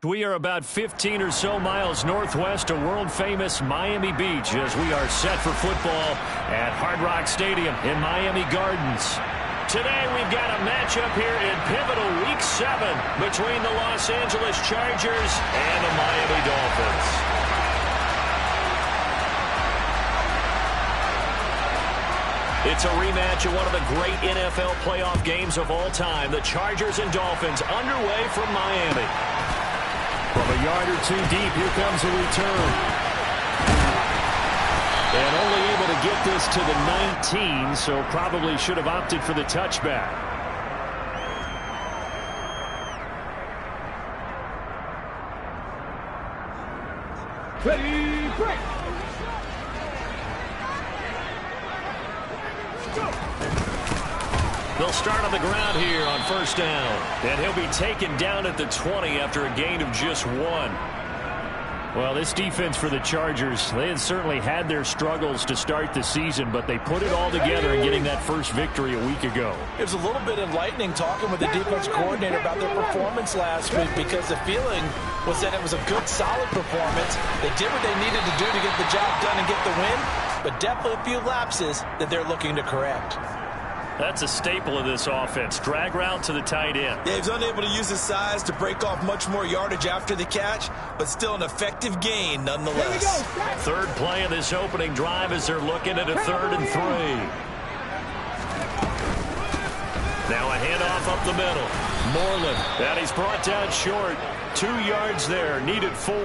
We are about 15 or so miles northwest of world-famous Miami Beach as we are set for football at Hard Rock Stadium in Miami Gardens. Today we've got a matchup here in pivotal Week 7 between the Los Angeles Chargers and the Miami Dolphins. It's a rematch of one of the great NFL playoff games of all time. The Chargers and Dolphins underway from Miami. From a yard or two deep, here comes a return. And only able to get this to the 19, so probably should have opted for the touchback. Ready, break! They'll start on the ground here on first down. And he'll be taken down at the 20 after a gain of just 1. Well, this defense for the Chargers, they had certainly had their struggles to start the season, but they put it all together in getting that first victory a week ago. It was a little bit enlightening talking with the defense coordinator about their performance last week because the feeling was that it was a good, solid performance. They did what they needed to do to get the job done and get the win, but definitely a few lapses that they're looking to correct. That's a staple of this offense. Drag route to the tight end. Yeah, he's unable to use his size to break off much more yardage after the catch, but still an effective gain nonetheless. Third play of this opening drive as they're looking at a 3rd and 3. Now a handoff up the middle. Moreland, and he's brought down short. 2 yards there, needed 4.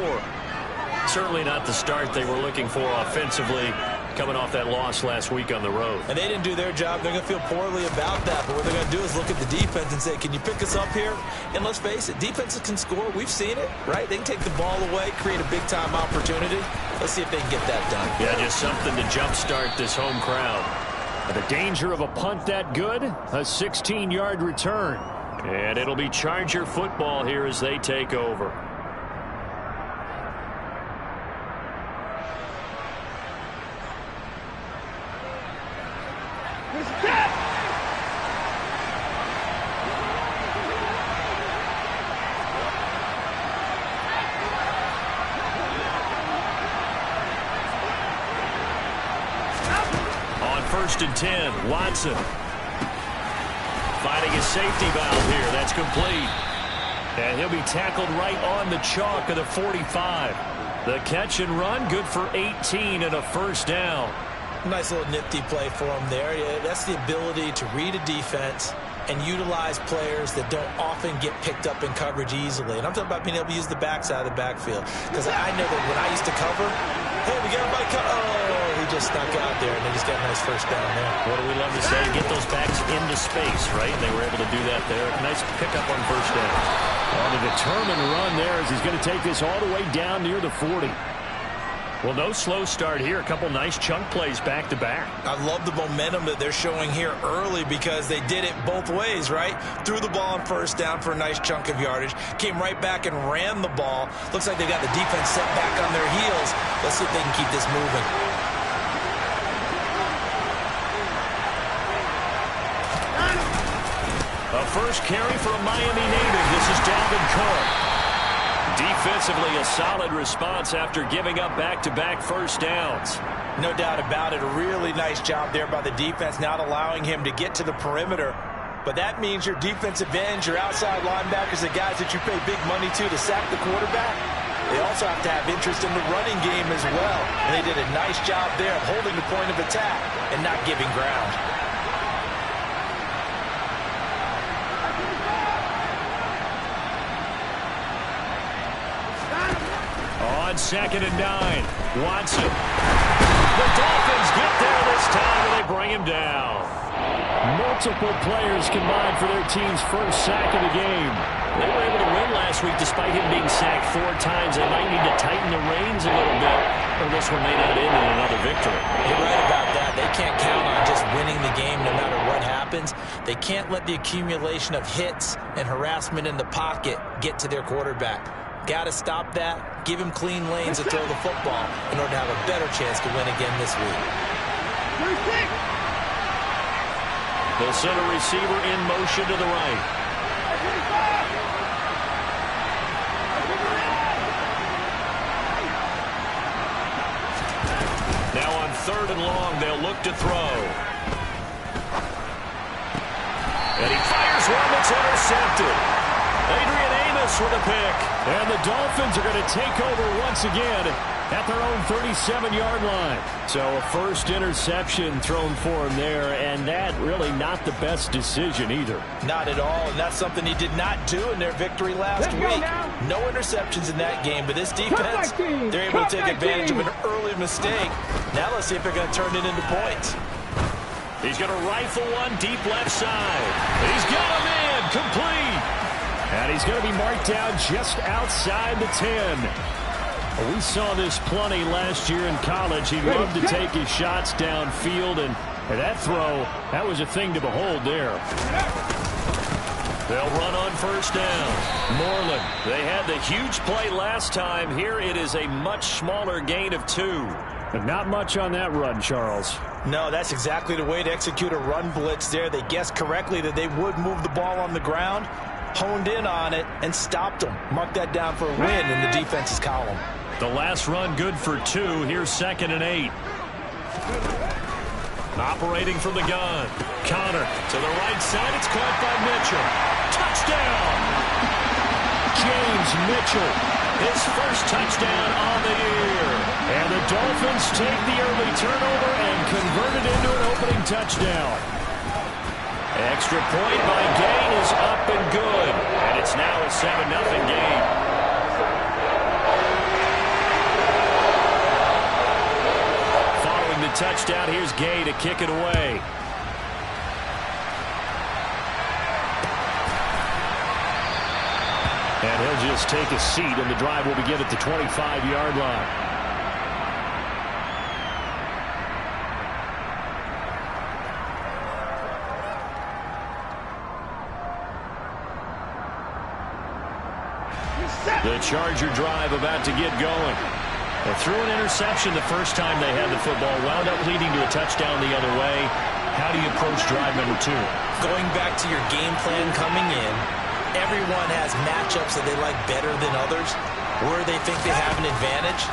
Certainly not the start they were looking for offensively, coming off that loss last week on the road. And they didn't do their job. They're going to feel poorly about that. But what they're going to do is look at the defense and say, can you pick us up here? And let's face it, defenses can score. We've seen it, right? They can take the ball away, create a big-time opportunity. Let's see if they can get that done. Yeah, just something to jumpstart this home crowd. The danger of a punt that good, a 16-yard return. And it'll be Charger football here as they take over. On 1st and 10, Watson finding a safety valve here. That's complete. And he'll be tackled right on the chalk of the 45. The catch and run, good for 18 and a first down. Nice little nifty play for him there. Yeah, that's the ability to read a defense and utilize players that don't often get picked up in coverage easily. And I'm talking about being able to use the backside of the backfield. Because I know that when I used to cover, hey, we got everybody cover. Oh, he just snuck out there, and they just got a nice first down there. What do we love to say? Get those backs into space, right? And they were able to do that there. Nice pickup on first down. On a determined run there as he's going to take this all the way down near the 40. Well, no slow start here. A couple nice chunk plays back-to-back. I love the momentum that they're showing here early because they did it both ways, right? Threw the ball on first down for a nice chunk of yardage. Came right back and ran the ball. Looks like they got the defense set back on their heels. Let's see if they can keep this moving. A first carry for a Miami native. This is Dalvin Cook. Defensively, a solid response after giving up back-to-back first downs. No doubt about it. A really nice job there by the defense, not allowing him to get to the perimeter. But that means your defensive ends, your outside linebackers, the guys that you pay big money to sack the quarterback, they also have to have interest in the running game as well. And they did a nice job there of holding the point of attack and not giving ground. On 2nd and 9, Watson. The Dolphins get there this time, and they bring him down. Multiple players combined for their team's first sack of the game. They were able to win last week despite him being sacked 4 times. They might need to tighten the reins a little bit, or this one may not end in another victory. You're right about that. They can't count on just winning the game no matter what happens. They can't let the accumulation of hits and harassment in the pocket get to their quarterback. Got to stop that, give him clean lanes to throw the football in order to have a better chance to win again this week. They'll send a receiver in motion to the right. 3rd and long. They'll look to throw. And he fires one that's intercepted. Adrian Amos with a pick. And the Dolphins are going to take over once again at their own 37-yard line. So a first interception thrown for him there, and that really not the best decision either. Not at all, and that's something he did not do in their victory last week. No interceptions in that game, but this defense, they're able to take advantage of an early mistake. Now let's see if they're going to turn it into points. He's going to rifle one deep left side. He's got him in, complete. And he's going to be marked down just outside the 10. We saw this plenty last year in college. He loved to take his shots downfield, and that throw, that was a thing to behold there. They'll run on first down. Moreland, they had the huge play last time. Here it is a much smaller gain of 2. But not much on that run, Charles. No, that's exactly the way to execute a run blitz there. They guessed correctly that they would move the ball on the ground, honed in on it, and stopped them. Mark that down for a win in the defense's column. The last run good for 2. Here's 2nd and 8. Operating from the gun. Connor to the right side. It's caught by Mitchell. Touchdown! James Mitchell. His first touchdown on the year. And the Dolphins take the early turnover and convert it into an opening touchdown. Extra point by Gay is up and good. And it's now a 7-0 game. Following the touchdown, here's Gay to kick it away. And he'll just take a seat, and the drive will begin at the 25-yard line. The Charger drive about to get going. They threw an interception the first time they had the football, wound up leading to a touchdown the other way. How do you approach drive number 2? Going back to your game plan coming in, everyone has matchups that they like better than others. Where they think they have an advantage,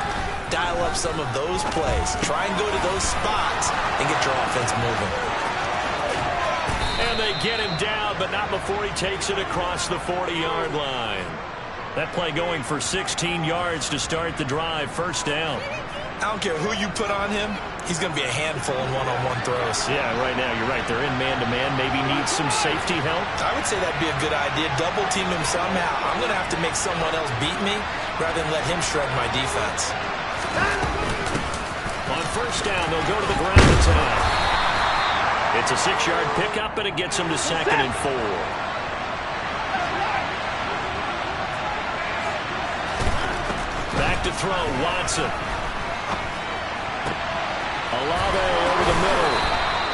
dial up some of those plays. Try and go to those spots and get your offense moving. And they get him down, but not before he takes it across the 40-yard line. That play going for 16 yards to start the drive. First down. I don't care who you put on him. He's going to be a handful in one-on-one throws. Yeah, right now, you're right. They're in man-to-man. Maybe needs some safety help. I would say that'd be a good idea. Double team him somehow. I'm going to have to make someone else beat me rather than let him shred my defense. On first down, they'll go to the ground attack. It's a 6-yard pickup, and it gets them to 2nd and 4. Back to throw, Watson. Olave over the middle.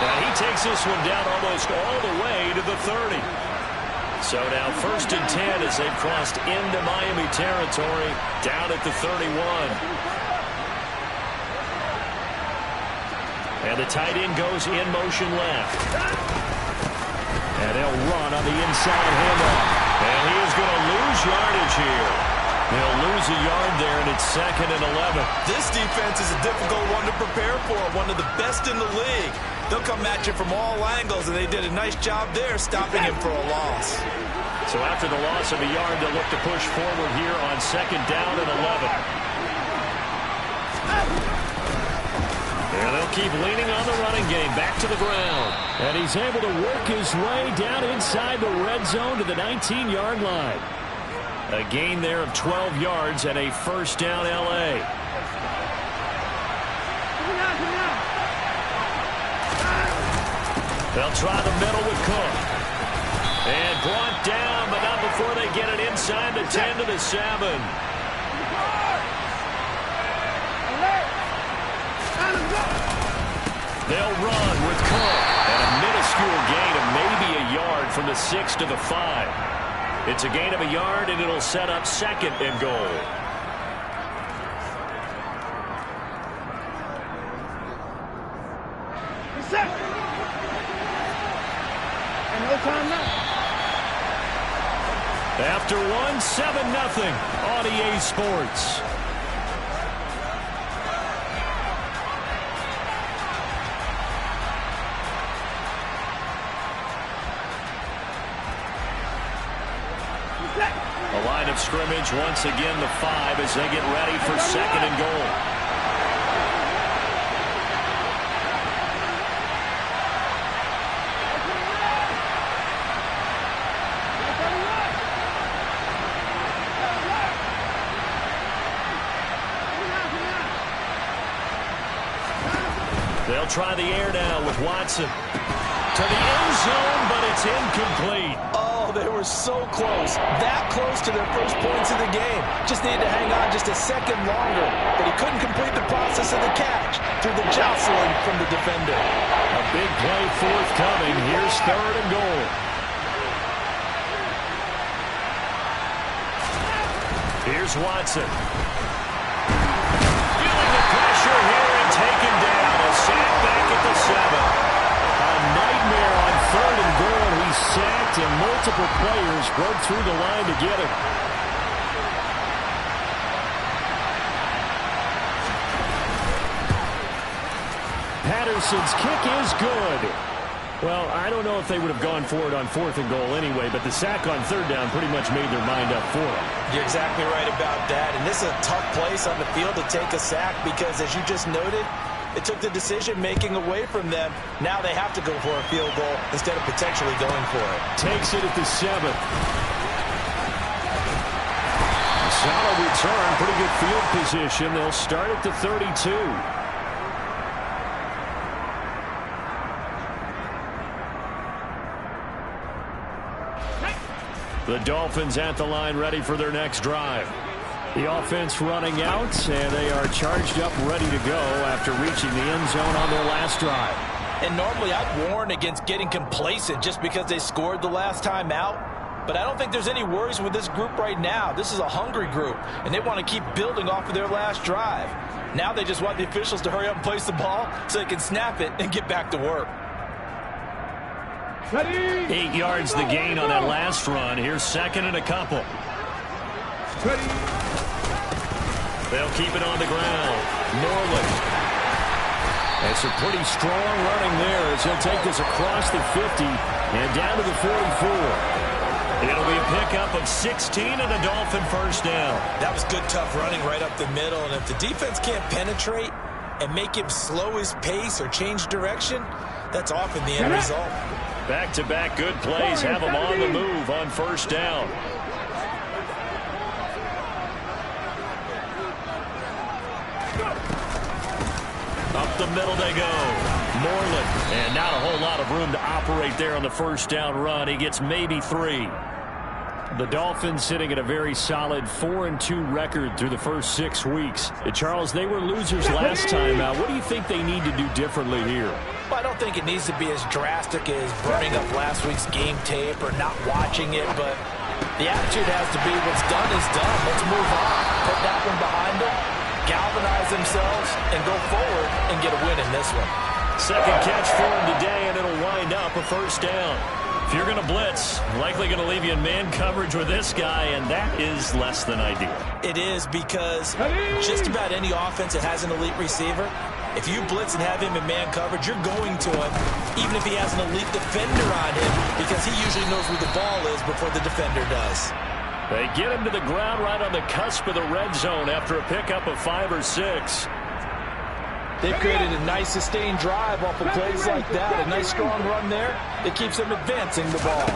And he takes this one down almost all the way to the 30. So now 1st and 10 as they've crossed into Miami territory, down at the 31. And the tight end goes in motion left. And they'll run on the inside handoff. And he is going to lose yardage here. They'll lose a yard there, and it's 2nd and 11. This defense is a difficult one to prepare for, one of the best in the league. They'll come at you from all angles, and they did a nice job there stopping him for a loss. So after the loss of a yard, they'll look to push forward here on 2nd down and 11. There they'll keep leaning on the running game, back to the ground. And he's able to work his way down inside the red zone to the 19-yard line. A gain there of 12 yards and a first down L.A. They'll try the middle with Cook. And brought down, but not before they get it inside the 10 to the 7. They'll run with Cook. And a minuscule gain of maybe a yard from the 6 to the 5. It's a gain of a yard, and it'll set up 2nd and goal. After one, 7-0 on EA Sports. The line of scrimmage once again the 5 as they get ready for 2nd and goal. They'll try the air now with Watson. To the end zone, but it's incomplete. Oh, they were so close. That close to their first points of the game. Just needed to hang on just a second longer. But he couldn't complete the process of the catch through the jostling from the defender. A big play forthcoming. Here's 3rd and goal. Here's Watson. Feeling the pressure here and taken down. A sack back at the 7. A nightmare on 3rd and goal. He's sacked and multiple players broke through the line to get him. Patterson's kick is good. Well, I don't know if they would have gone for it on 4th and goal anyway, but the sack on 3rd down pretty much made their mind up for it. You're exactly right about that. And this is a tough place on the field to take a sack because, as you just noted, it took the decision-making away from them. Now they have to go for a field goal instead of potentially going for it. Takes it at the 7th. Solid return, pretty good field position. They'll start at the 32. The Dolphins at the line ready for their next drive. The offense running out, and they are charged up, ready to go after reaching the end zone on their last drive. And normally I'd warn against getting complacent just because they scored the last time out. But I don't think there's any worries with this group right now. This is a hungry group, and they want to keep building off of their last drive. Now they just want the officials to hurry up and place the ball so they can snap it and get back to work. 8 yards the gain on that last run. Here's 2nd and a couple. They'll keep it on the ground. Norland. It's a pretty strong running there as he'll take this across the 50 and down to the 44. It'll be a pickup of 16 and a Dolphin first down. That was good, tough running right up the middle. And if the defense can't penetrate and make him slow his pace or change direction, that's often the end result. Back-to-back good plays have them on the move on first down. Up the middle they go. Moreland. And not a whole lot of room to operate there on the first down run. He gets maybe 3. The Dolphins sitting at a very solid 4-2 record through the first 6 weeks. Charles, they were losers last time out. What do you think they need to do differently here? Well, I don't think it needs to be as drastic as burning up last week's game tape or not watching it, but the attitude has to be what's done is done. Let's move on. Put that one behind them, galvanize themselves, and go forward and get a win in this one. Second catch for him today, and it'll wind up a first down. If you're going to blitz, likely going to leave you in man coverage with this guy, and that is less than ideal. It is because just about any offense that has an elite receiver, if you blitz and have him in man coverage, you're going to him, even if he has an elite defender on him, because he usually knows where the ball is before the defender does. They get him to the ground right on the cusp of the red zone after a pickup of 5 or 6. They've created a nice sustained drive off of plays like that. A nice strong run there. It keeps them advancing the ball.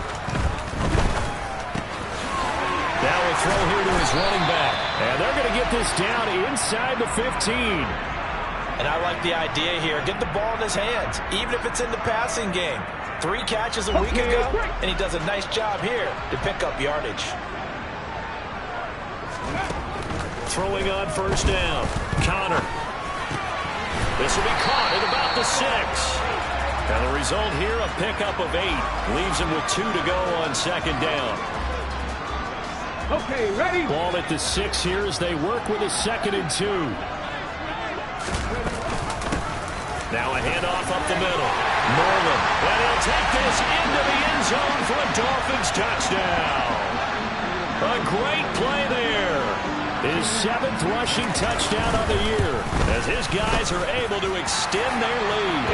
Now a throw here to his running back. And they're going to get this down inside the 15. And I like the idea here. Get the ball in his hands, even if it's in the passing game. 3 catches a week ago, and he does a nice job here to pick up yardage. Throwing on first down. Connor. This will be caught at about the 6. And the result here, a pickup of 8. Leaves him with 2 to go on second down. Okay, ready? Ball at the 6 here as they work with a 2nd and 2. Now a handoff up the middle. Norland. And he'll take this into the end zone for a Dolphins touchdown. A great play there. His 7th rushing touchdown of the year as his guys are able to extend their lead.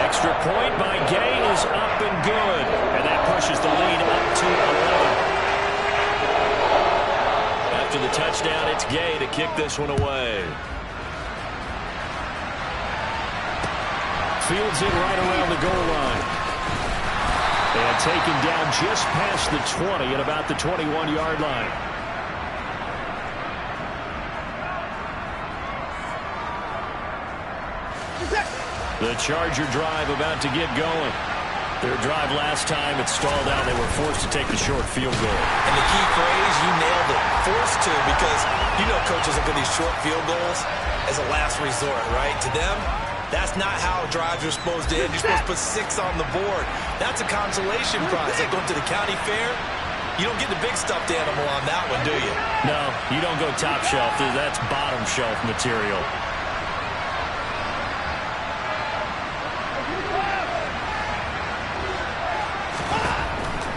Extra point by Gay is up and good. And that pushes the lead up to 11. touchdown. It's Gay to kick this one away. Fields it right around the goal line. And taken down just past the 20 at about the 21-yard line. The Charger drive about to get going. Their drive last time, it stalled out. They were forced to take the short field goal. And the key phrase, you nailed it. Forced to, because you know coaches look at these short field goals as a last resort, right? To them, that's not how drives are supposed to end. You're supposed to put 6 on the board. That's a consolation prize. Like going to the county fair, you don't get the big stuffed animal on that one, do you? No, you don't go top shelf. That's bottom shelf material.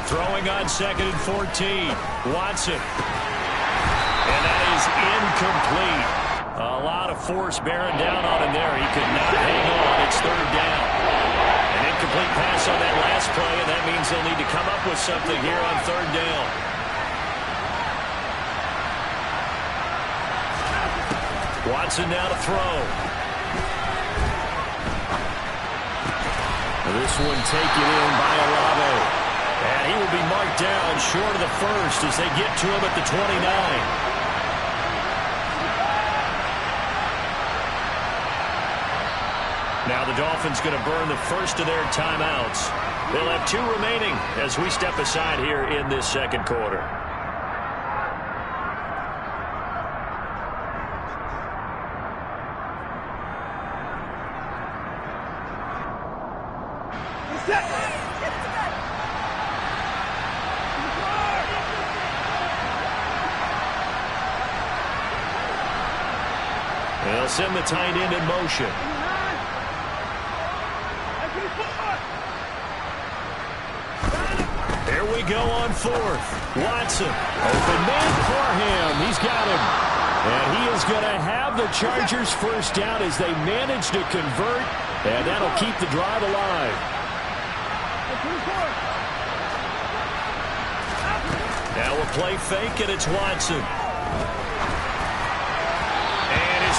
Throwing on 2nd and 14. Watson. And that is incomplete. A lot of force bearing down on him there. He could not hang on. It's 3rd down. An incomplete pass on that last play, and that means they'll need to come up with something here on 3rd down. Watson now to throw. This one taken in by Olave. And he will be marked down short of the first as they get to him at the 29. Now the Dolphins going to burn the first of their timeouts. They'll have 2 remaining as we step aside here in this 2nd quarter. They'll send the tight end in motion. Here we go on 4th. Watson. Open man for him. He's got him. And he is going to have the Chargers first down as they manage to convert. And that'll keep the drive alive. Now a play fake, and it's Watson.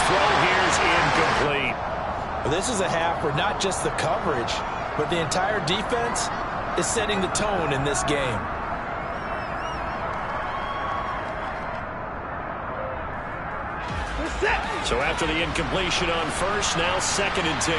Throw here is incomplete. Well, this is a half where not just the coverage, but the entire defense is setting the tone in this game. So after the incompletion on 1st, now 2nd and 10.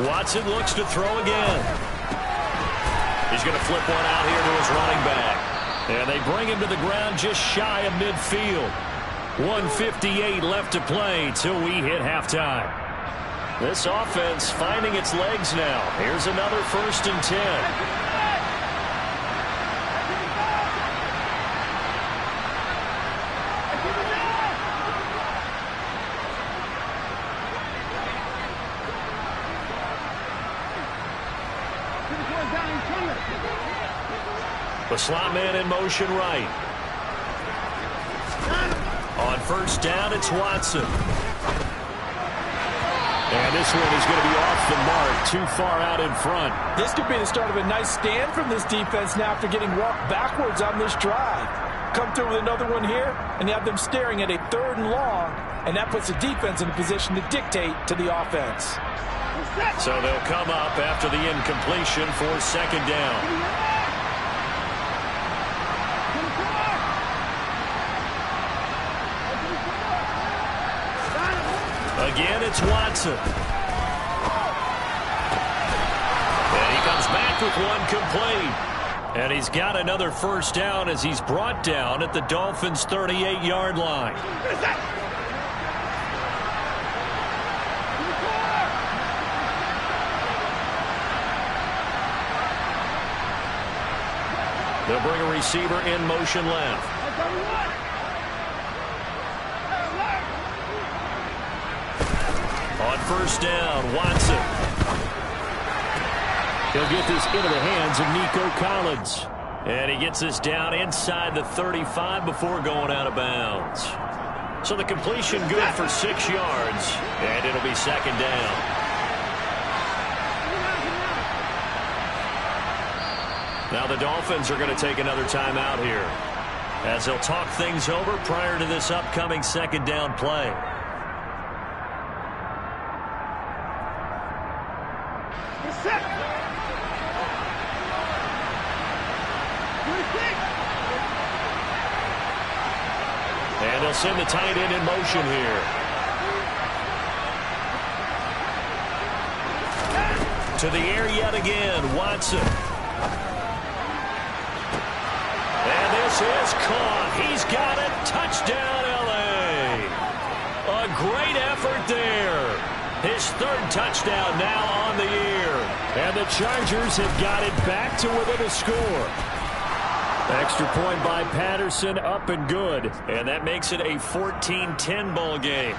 Watson looks to throw again. He's going to flip one out here to his running back. And they bring him to the ground just shy of midfield. 1:58 left to play till we hit halftime. This offense finding its legs now. Here's another 1st and 10. The slot man in motion right. On 1st down, it's Watson. And this one is going to be off the mark, too far out in front. This could be the start of a nice stand from this defense now after getting walked backwards on this drive. Come through with another one here, and you have them staring at a 3rd and long, and that puts the defense in a position to dictate to the offense. So they'll come up after the incompletion for 2nd down. Again, it's Watson. And he comes back with one complete. And he's got another 1st down as he's brought down at the Dolphins' 38-yard line. They'll bring a receiver in motion left. On 1st down, Watson. He'll get this into the hands of Nico Collins. And he gets this down inside the 35 before going out of bounds. So the completion good for 6 yards, and it'll be second down. Now the Dolphins are going to take another timeout here, as they'll talk things over prior to this upcoming second down play. And they'll send the tight end in motion here. To the air yet again, Watson. And this is caught. He's got it. Touchdown, L.A. A great effort there. His 3rd touchdown now on the year. And the Chargers have got it back to within a score. Extra point by Patterson, up and good. And that makes it a 14-10 ball game.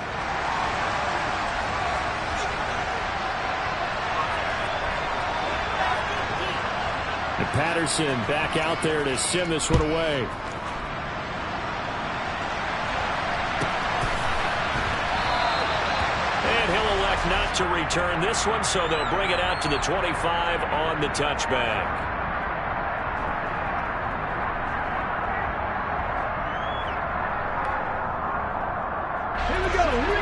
And Patterson back out there to send this one away. And he'll elect not to return this one, so they'll bring it out to the 25 on the touchback.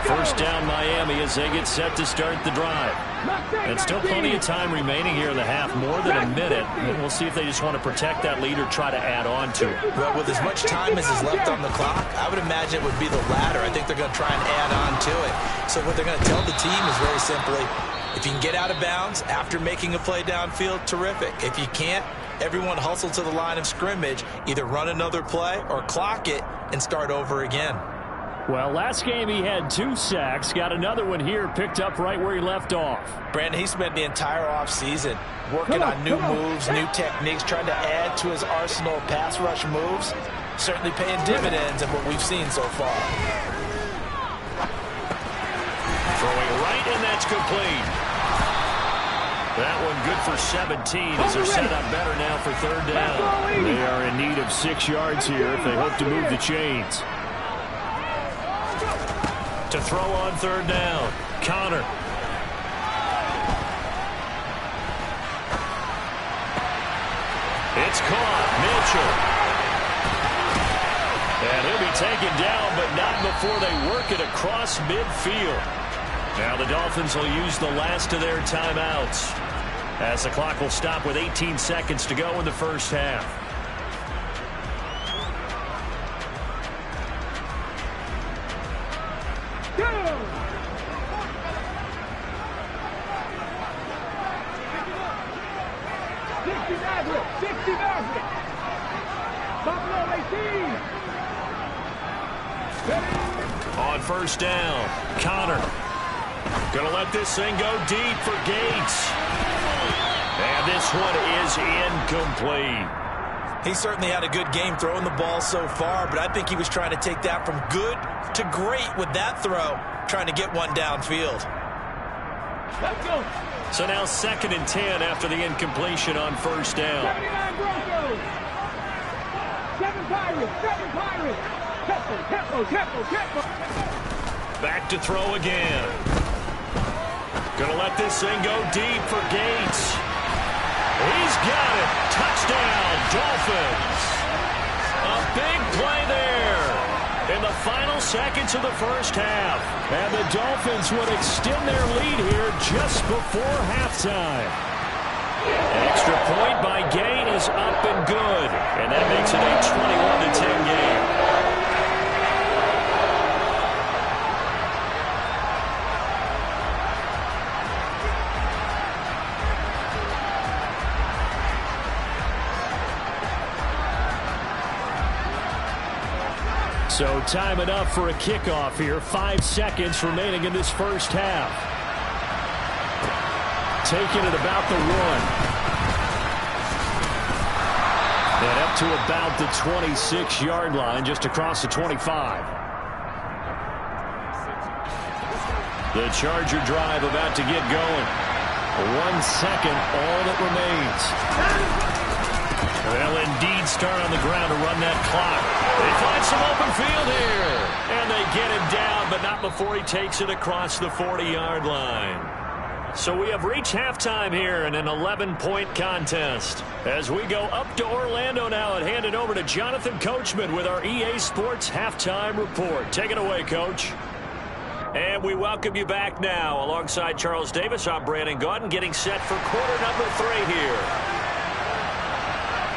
First down Miami as they get set to start the drive. And still plenty of time remaining here in the half, more than a minute. And we'll see if they just want to protect that lead or try to add on to it. Well, with as much time as is left on the clock, I would imagine it would be the latter. I think they're going to try and add on to it. So what they're going to tell the team is very simply, if you can get out of bounds after making a play downfield, terrific. If you can't, everyone hustle to the line of scrimmage, either run another play or clock it and start over again. Well, last game he had 2 sacks. Got another one here, picked up right where he left off. Brandon, he spent the entire offseason working on new moves, new techniques, trying to add to his arsenal of pass rush moves. Certainly paying dividends in what we've seen so far. Throwing right, and that's complete. That one good for 17 as they're set up better now for 3rd down. They are in need of 6 yards here if they hope to move the chains. To throw on 3rd down, Connor. It's caught, Mitchell. And he'll be taken down, but not before they work it across midfield. Now the Dolphins will use the last of their timeouts, as the clock will stop with 18 seconds to go in the first half. On 1st down, Connor. Gonna let this thing go deep for Gates. And this one is incomplete. He certainly had a good game throwing the ball so far, but I think he was trying to take that from good to great with that throw, trying to get one downfield. Let's go. So now 2nd and 10 after the incompletion on 1st down. 79 Broncos. 7 Pirates. 7 Pirates. Tempo. Back to throw again. Gonna let this thing go deep for Gates. He's got it. Touchdown, Dolphins. A big play there in the final seconds of the first half. And the Dolphins would extend their lead here just before halftime. An extra point by Gay is up and good. And that makes it a 21-10 game. So time enough for a kickoff here. 5 seconds remaining in this first half. Taking it about the 1. And up to about the 26-yard line, just across the 25. The Charger drive about to get going. 1 second, all that remains. They'll indeed start on the ground to run that clock. They find some open field here. And they get him down, but not before he takes it across the 40-yard line. So we have reached halftime here in an 11-point contest. As we go up to Orlando now and hand it over to Jonathan Coachman with our EA Sports Halftime Report. Take it away, Coach. And we welcome you back now. Alongside Charles Davis, I'm Brandon Gaudin, getting set for quarter number 3 here.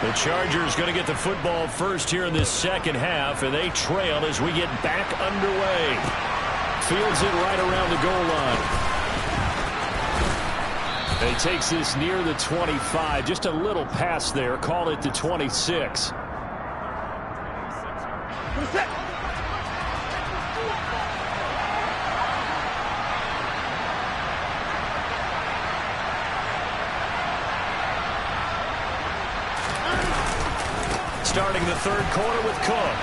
The Chargers going to get the football first here in this second half, and they trail as we get back underway. Fields it right around the goal line. He takes this near the 25. Just a little pass there. Call it the 26. Starting the third quarter with Cook.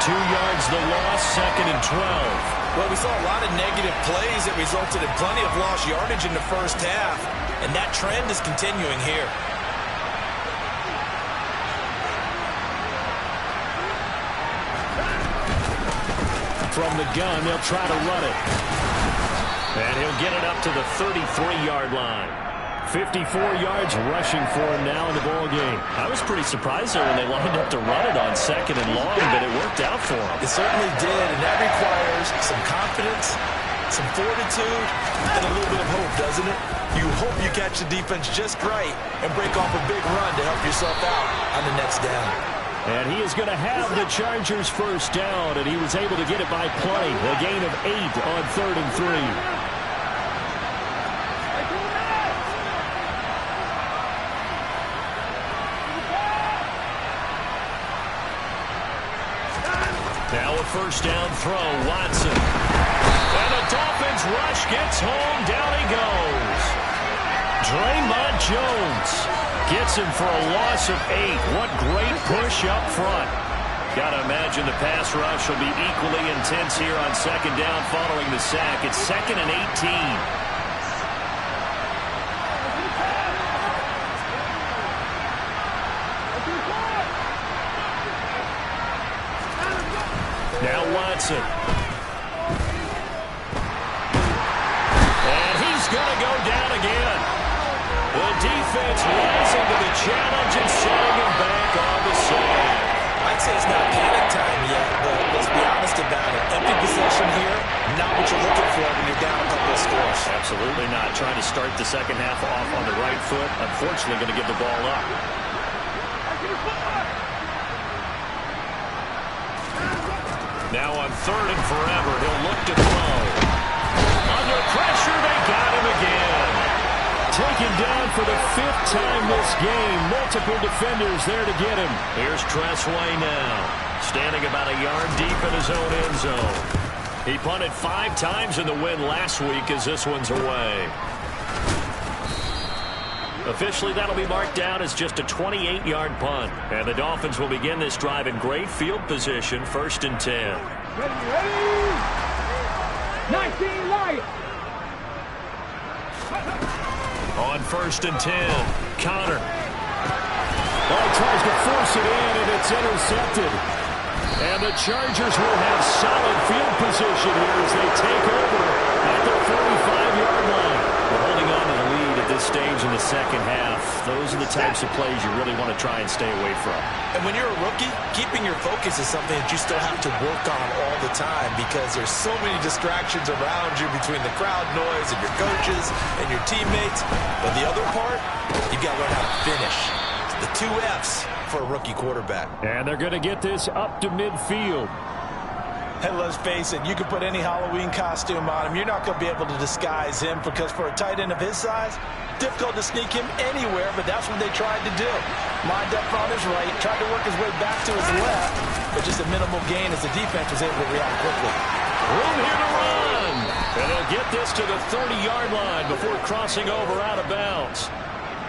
2 yards the loss, 2nd and 12. Well, we saw a lot of negative plays that resulted in plenty of lost yardage in the first half, and that trend is continuing here. From the gun, they'll try to run it. And he'll get it up to the 33-yard line. 54 yards rushing for him now in the ball game. I was pretty surprised there when they lined up to run it on 2nd and long, but it worked out for him. It certainly did, and that requires some confidence, some fortitude, and a little bit of hope, doesn't it? You hope you catch the defense just right and break off a big run to help yourself out on the next down. And he is going to have the Chargers first down, and he was able to get it by plenty. A gain of 8 on 3rd and 3. Now a first down throw, Watson. And the Dolphins rush gets home, down he goes. Draymond Jones gets him for a loss of 8. What great push up front. Got to imagine the pass rush will be equally intense here on 2nd down following the sack. It's 2nd and 18. Now Watson. And he's going to go down again. The defense rising to the challenge and setting him back on the side. I'd say it's not panic time yet, but let's be honest about it. Empty possession here, not what you're looking for when you're down a couple of scores. Absolutely not. Trying to start the second half off on the right foot. Unfortunately, going to give the ball up. Now on 3rd and forever, he'll look to throw. Under pressure, they got him again. Taken down for the 5th time this game. Multiple defenders there to get him. Here's Tressway now. Standing about a yard deep in his own end zone. He punted 5 times in the win last week as this one's away. Officially, that'll be marked down as just a 28-yard punt. And the Dolphins will begin this drive in great field position, 1st and 10. Ready? 19 Lions. On 1st and 10, Connor. Oh, tries to force it in, and it's intercepted. And the Chargers will have solid field position here as they take over at the 45-yard line. We're holding on to the lead at this stage in the second half. Those are the types of plays you really want to try and stay away from. And when you're a rookie, keeping your focus is something that you still have to work on all the time because there's so many distractions around you between the crowd noise and your coaches and your teammates. But the other part, you got to learn how to finish. It's the 2 F's for a rookie quarterback. And they're going to get this up to midfield. Hey, let's face it, you can put any Halloween costume on him. You're not going to be able to disguise him because for a tight end of his size, difficult to sneak him anywhere, but that's what they tried to do. Lined up on his right, tried to work his way back to his left, but just a minimal gain as the defense was able to react quickly. Room here to run. And they'll get this to the 30-yard line before crossing over out of bounds.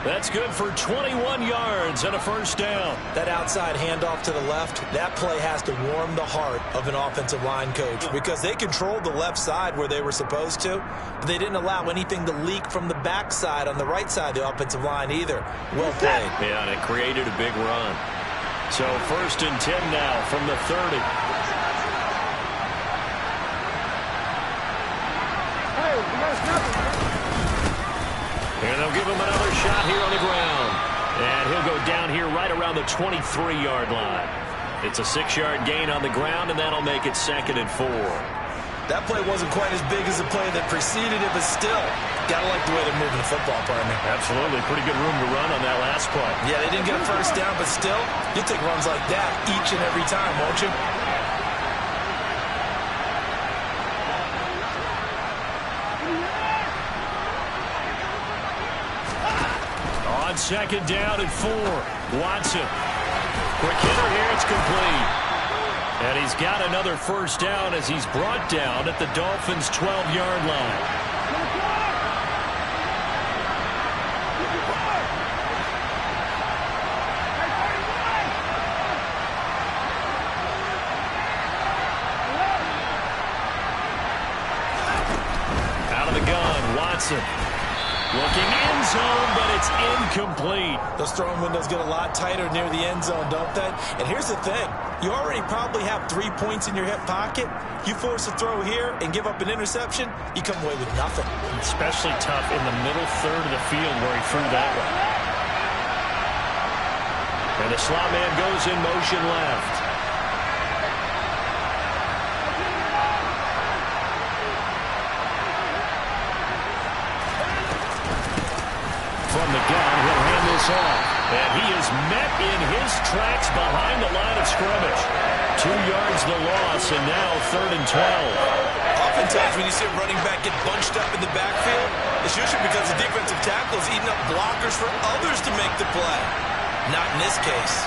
That's good for 21 yards and a first down. That outside handoff to the left, that play has to warm the heart of an offensive line coach because they controlled the left side where they were supposed to, but they didn't allow anything to leak from the backside on the right side of the offensive line either. Well played. Yeah, and it created a big run. So 1st and 10 now from the 30. Hey, you got to stop it. And they'll give him another shot here on the ground. And he'll go down here right around the 23-yard line. It's a 6-yard gain on the ground, and that'll make it 2nd and 4. That play wasn't quite as big as the play that preceded it, but still, gotta like the way they're moving the football, partner. Absolutely. Pretty good room to run on that last play. Yeah, they didn't get a first down, but still, you'll take runs like that each and every time, won't you? On 2nd down and 4. Watson. Quick hitter here. It's complete. And he's got another first down as he's brought down at the Dolphins' 12-yard line. Out of the gun, Watson. Looking end zone, but it's incomplete. Those throwing windows get a lot tighter near the end zone, don't they? And here's the thing. You already probably have 3 points in your hip pocket. You force a throw here and give up an interception, you come away with nothing. Especially tough in the middle third of the field where he threw that one. And the slot man goes in motion left. From the gun, he'll hand this off. And he is met in his tracks behind the line of scrimmage. 2 yards the loss, and now 3rd and 12. Oftentimes when you see a running back get bunched up in the backfield, it's usually because the defensive tackle is eating up blockers for others to make the play. Not in this case.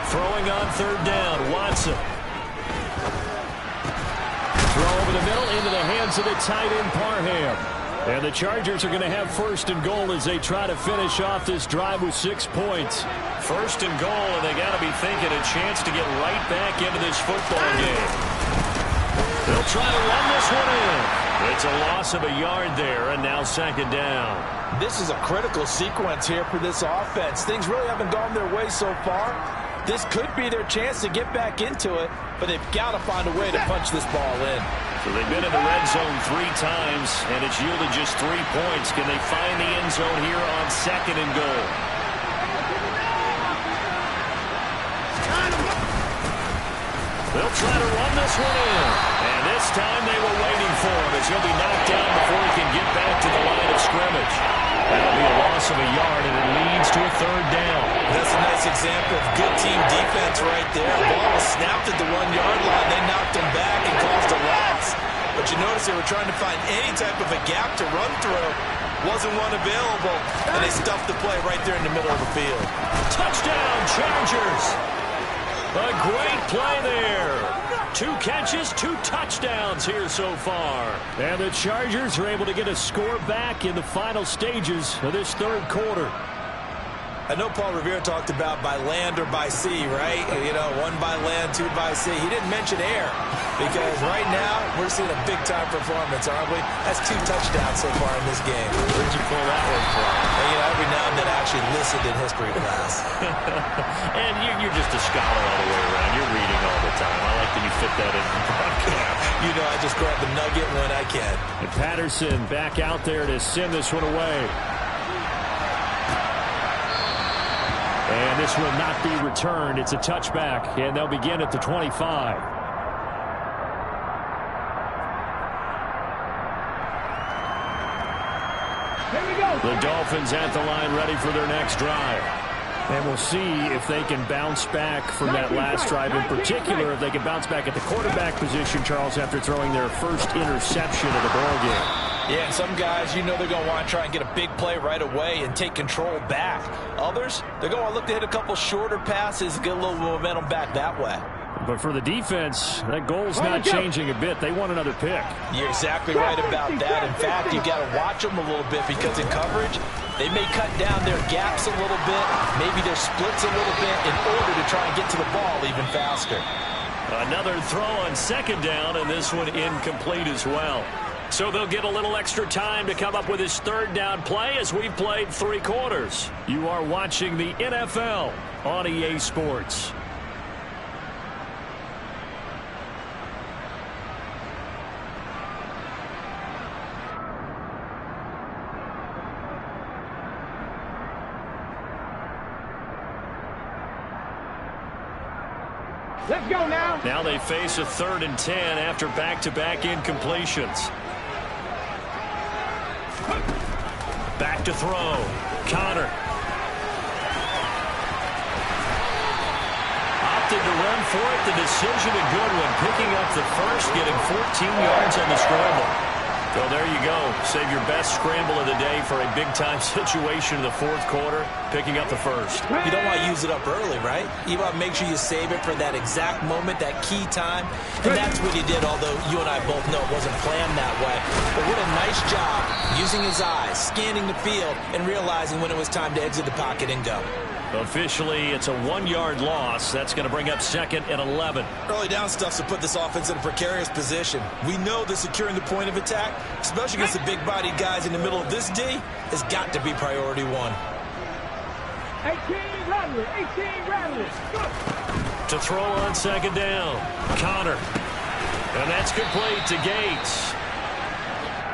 Throwing on 3rd down, Watson. Throw over the middle into the hands of the tight end, Parham. And the Chargers are going to have 1st and goal as they try to finish off this drive with 6 points. 1st and goal, and they got to be thinking a chance to get right back into this football game. They'll try to run this one in. It's a loss of a yard there, and now 2nd down. This is a critical sequence here for this offense. Things really haven't gone their way so far. This could be their chance to get back into it, but they've got to find a way to punch this ball in. So they've been in the red zone 3 times, and it's yielded just 3 points. Can they find the end zone here on 2nd and goal? They'll try to run this one in. And this time they were waiting for him as he'll be knocked down before he can get back to the line of scrimmage. That'll be a loss of a yard, and it leads to a 3rd down. That's a nice example of good team defense right there. The ball was snapped at the 1-yard line. They knocked him back and caused a loss. But you notice they were trying to find any type of a gap to run through. Wasn't one available, and they stuffed the play right there in the middle of the field. Touchdown, Chargers! A great play there. 2 catches, 2 touchdowns here so far. And the Chargers are able to get a score back in the final stages of this 3rd quarter. I know Paul Revere talked about by land or by sea, right? You know, 1 by land, 2 by sea. He didn't mention air because right now we're seeing a big-time performance, aren't we? That's 2 touchdowns so far in this game. Where'd you pull that one from? And, you know, every now and then I actually listened in history class. And you're just a scholar all the way around. You're reading all the time. I like that you fit that in the broadcast. You know, I just grab the nugget when I can. And Patterson back out there to send this one away. And this will not be returned. It's a touchback, and they'll begin at the 25. Here we go. The Dolphins at the line ready for their next drive. And we'll see if they can bounce back from that last drive, in particular if they can bounce back at the quarterback position, Charles, after throwing their first interception of the ballgame. Yeah, and some guys, you know they're going to want to try and get a big play right away and take control back. Others, they're going to look to hit a couple shorter passes and get a little momentum back that way. But for the defense, that goal's not changing a bit. They want another pick. You're exactly right about that. In fact, you've got to watch them a little bit because in coverage, they may cut down their gaps a little bit, maybe their splits a little bit in order to try and get to the ball even faster. Another throw on second down, and this one incomplete as well. So they'll get a little extra time to come up with his third down play as we've played 3 quarters. You are watching the NFL on EA Sports. Let's go now. Now they face a 3rd and 10 after back-to-back incompletions. Back to throw. Connor. Opted to run for it. The decision a good one. Picking up the first, getting 14 yards on the scramble. So there you go. Save your best scramble of the day for a big-time situation in the 4th quarter, picking up the first. You don't want to use it up early, right? You want to make sure you save it for that exact moment, that key time. And that's what he did, although you and I both know it wasn't planned that way. But what a nice job using his eyes, scanning the field, and realizing when it was time to exit the pocket and go. Officially, it's a 1-yard loss. That's going to bring up 2nd and 11. Early down stuff to put this offense in a precarious position. We know that securing the point of attack, especially against the big-bodied guys in the middle of this D, has got to be priority 1. 18 Rattler, 18 Rattler. To throw on second down, Connor. And that's complete to Gates.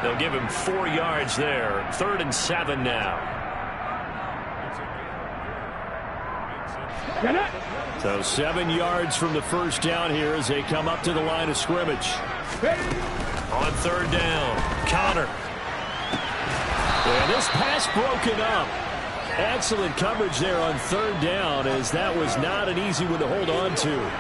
They'll give him 4 yards there. 3rd and 7 now. So 7 yards from the first down here as they come up to the line of scrimmage. On 3rd down, Connor. And this pass broken up. Excellent coverage there on 3rd down, as that was not an easy one to hold on to.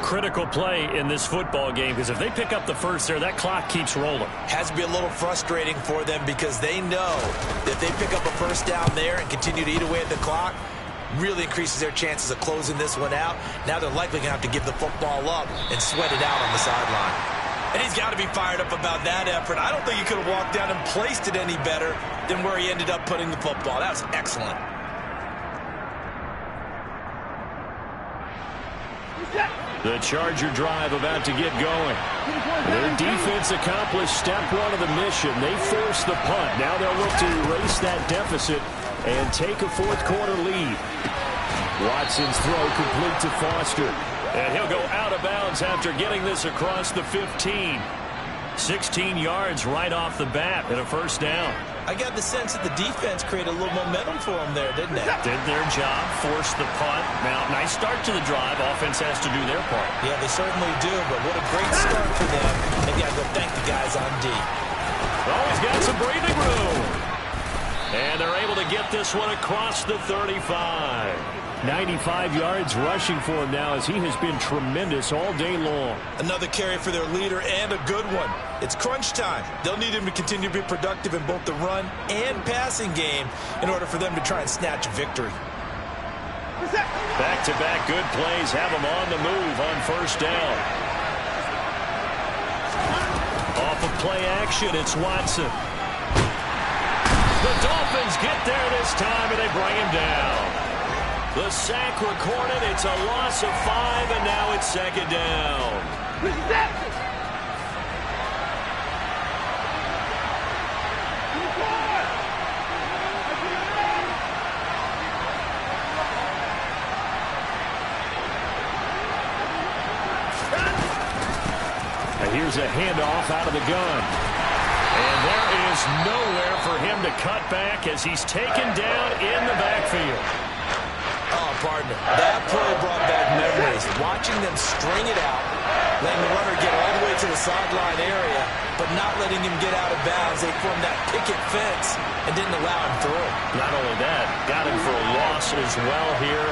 Critical play in this football game, because if they pick up the first there, that clock keeps rolling. Has to be a little frustrating for them because they know that if they pick up a first down there and continue to eat away at the clock, really increases their chances of closing this one out. Now they're likely going to have to give the football up and sweat it out on the sideline. And he's got to be fired up about that effort. I don't think he could have walked down and placed it any better than where he ended up putting the football. That was excellent. The Charger drive about to get going. Their defense accomplished step 1 of the mission. They forced the punt. Now they'll look to erase that deficit and take a 4th quarter lead. Watson's throw complete to Foster. And he'll go out of bounds after getting this across the 15. 16 yards right off the bat and a first down. I got the sense that the defense created a little momentum for them there, didn't they? Did their job, forced the punt. Now, nice start to the drive. Offense has to do their part. Yeah, they certainly do, but what a great start for them. They got to go thank the guys on D. Oh, he's got some breathing room. And they're able to get this one across the 35. 95 yards rushing for him now, as he has been tremendous all day long. Another carry for their leader, and a good one. It's crunch time. They'll need him to continue to be productive in both the run and passing game in order for them to try and snatch a victory. Back-to-back good plays have him on the move on first down. Off of play action, it's Watson. The Dolphins get there this time, and they bring him down. The sack recorded. It's a loss of 5, and now it's 2nd down. And here's a handoff out of the gun. And there is nowhere for him to cut back as he's taken down in the backfield. Oh, partner, that play brought back memories. Watching them string it out, letting the runner get all the way way to the sideline area, but not letting him get out of bounds. They formed that picket fence and didn't allow him through. Not only that, got him for a loss as well here.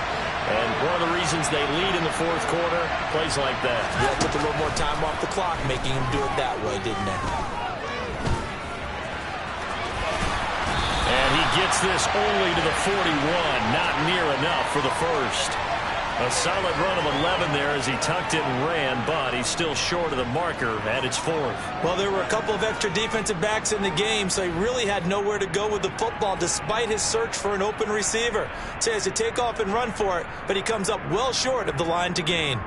And one of the reasons they lead in the fourth quarter, plays like that. Yeah, took a little more time off the clock, making him do it that way, didn't it? And he gets this only to the 41, not near enough for the first. A solid run of 11 there as he tucked it and ran, but he's still short of the marker at its fourth. Well, there were a couple of extra defensive backs in the game, so he really had nowhere to go with the football despite his search for an open receiver. So he has to take off and run for it, but he comes up well short of the line to gain.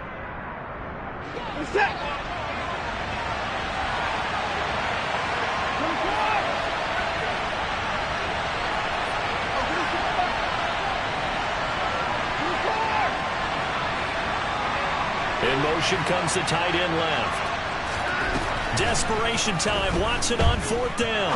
In motion comes the tight end left. Desperation time. Watson on fourth down.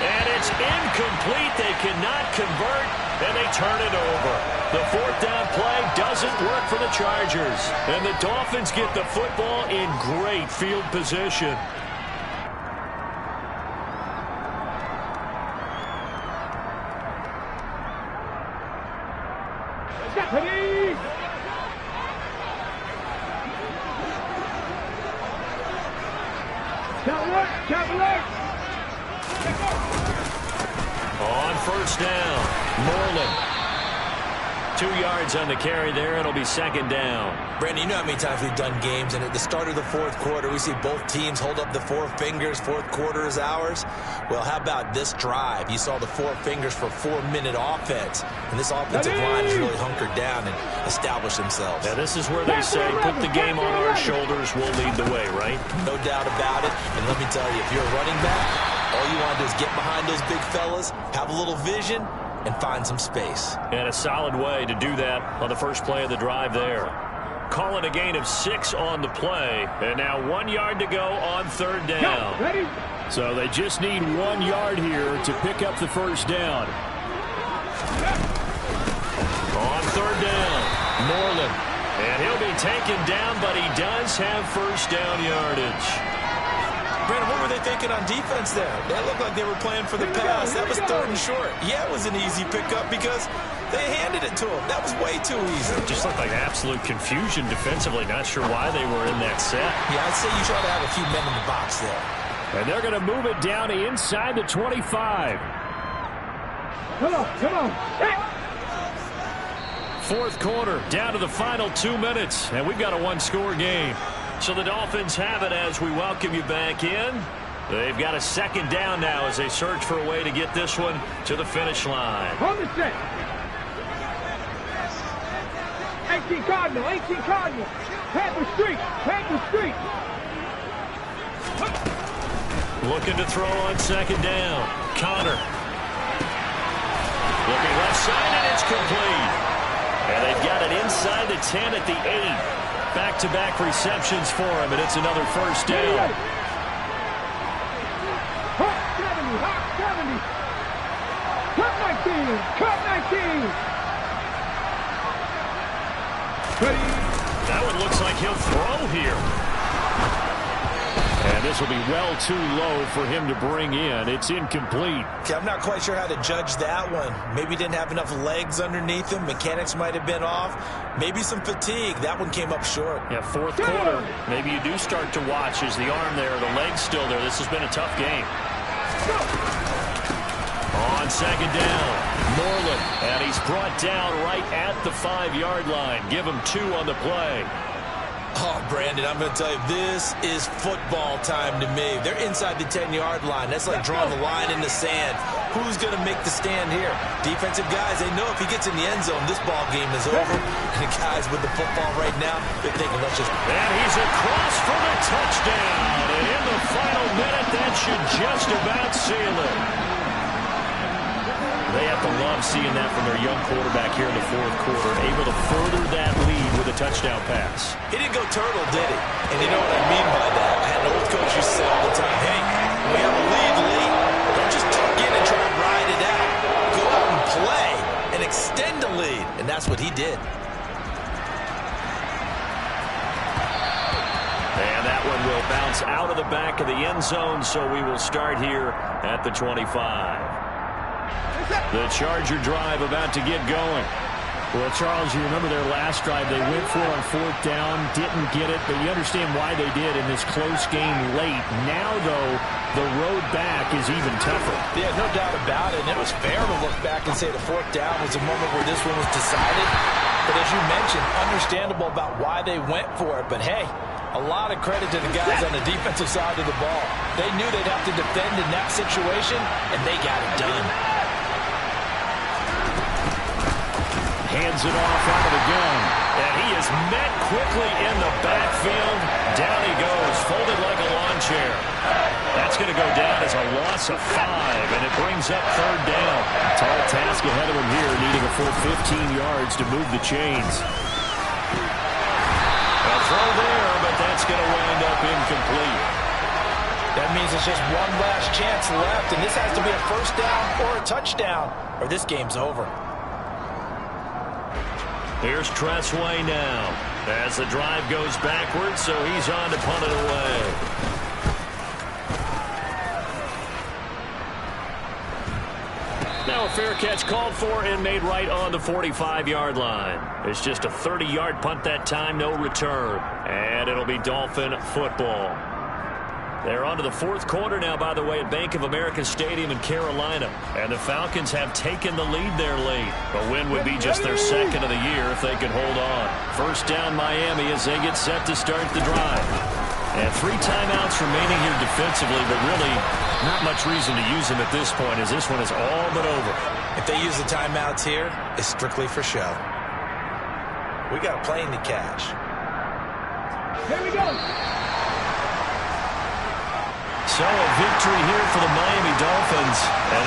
And it's incomplete. They cannot convert, and they turn it over. The fourth down play doesn't work for the Chargers. And the Dolphins get the football in great field position. On first down, Moreland. 2 yards on the carry there. It'll be second down. Brandon, you know how many times we've done games, and at the start of the fourth quarter, we see both teams hold up the four fingers. Fourth quarter is ours. Well, how about this drive? You saw the four fingers for a 4-minute offense, and this offensive line has really hunkered down and established themselves. Now, this is where they say, put the game on our shoulders, we'll lead the way, right? No doubt about it. And let me tell you, if you're a running back, all you want to do is get behind those big fellas, have a little vision, and find some space. And a solid way to do that on the first play of the drive there. Calling a gain of 6 on the play, and now 1 yard to go on third down. So they just need 1 yard here to pick up the first down. On third down, Moreland. And he'll be taken down, but he does have first down yardage. Brandon, what were they thinking on defense there? That looked like they were playing for the pass. That was third and short. Yeah, it was an easy pickup because they handed it to him. That was way too easy. Just looked like absolute confusion defensively. Not sure why they were in that set. Yeah, I'd say you try to have a few men in the box there. And they're going to move it down inside the 25. Come on. Fourth quarter, down to the final 2 minutes, and we've got a one-score game. So the Dolphins have it as we welcome you back in. They've got a second down now as they search for a way to get this one to the finish line. Hold the set. 18 Cardinal. Panther Street. Looking to throw on second down. Connor. Looking left side, and it's complete. And they've got it inside the 10 at the 8. Back-to-back receptions for him, and it's another first down. Hot 70. Cut 19. That one looks like he'll throw here. And this will be well too low for him to bring in. It's incomplete. Okay, I'm not quite sure how to judge that one. Maybe didn't have enough legs underneath him. Mechanics might have been off. Maybe some fatigue. That one came up short. Yeah, fourth quarter. Maybe you do start to watch as the arm there, the leg's still there. This has been a tough game. On second down, Moreland. And he's brought down right at the 5-yard line. Give him 2 on the play. Oh, Brandon, I'm going to tell you, this is football time to me. They're inside the 10-yard line. That's like drawing the line in the sand. Who's going to make the stand here? Defensive guys, they know if he gets in the end zone, this ball game is over. And the guys with the football right now, they're thinking, let's just... And he's across for the touchdown. And in the final minute, that should just about seal it. They have to love seeing that from their young quarterback here in the fourth quarter, able to further that lead with a touchdown pass. He didn't go turtle, did he? And you know what I mean by that. I had an old coach who said all the time, hey, when we have a lead late, don't just tuck in and try to ride it out. Go out and play and extend the lead. And that's what he did. It'll bounce out of the back of the end zone, so we will start here at the 25. The Charger drive about to get going. Well, Charles, you remember their last drive. They went for it on 4th down, didn't get it, but you understand why they did in this close game late. Now, though, the road back is even tougher. Yeah, no doubt about it. And it was fair to look back and say the 4th down was a moment where this one was decided. But as you mentioned, understandable about why they went for it. But, hey, a lot of credit to the guys on the defensive side of the ball. They knew they'd have to defend in that situation, and they got it done. Hands it off out of the gun. And he is met quickly in the backfield. Down he goes, folded like a lawn chair. That's going to go down as a loss of 5, and it brings up 3rd down. Tall task ahead of him here, needing a full 15 yards to move the chains. A throw there, but that's going to wind up incomplete. That means it's just one last chance left, and this has to be a 1st down or a touchdown, or this game's over. Here's Tressway now as the drive goes backwards, so he's on to punt it away. Now a fair catch called for and made right on the 45-yard line. It's just a 30-yard punt that time, no return. And it'll be Dolphin football. They're on to the 4th quarter now, by the way, at Bank of America Stadium in Carolina. And the Falcons have taken the lead there late. A win would be just their 2nd of the year if they could hold on. 1st down Miami as they get set to start the drive. And 3 timeouts remaining here defensively, but really not much reason to use them at this point as this one is all but over. If they use the timeouts here, it's strictly for show. We got a plane to catch. Here we go. So a victory here for the Miami Dolphins. And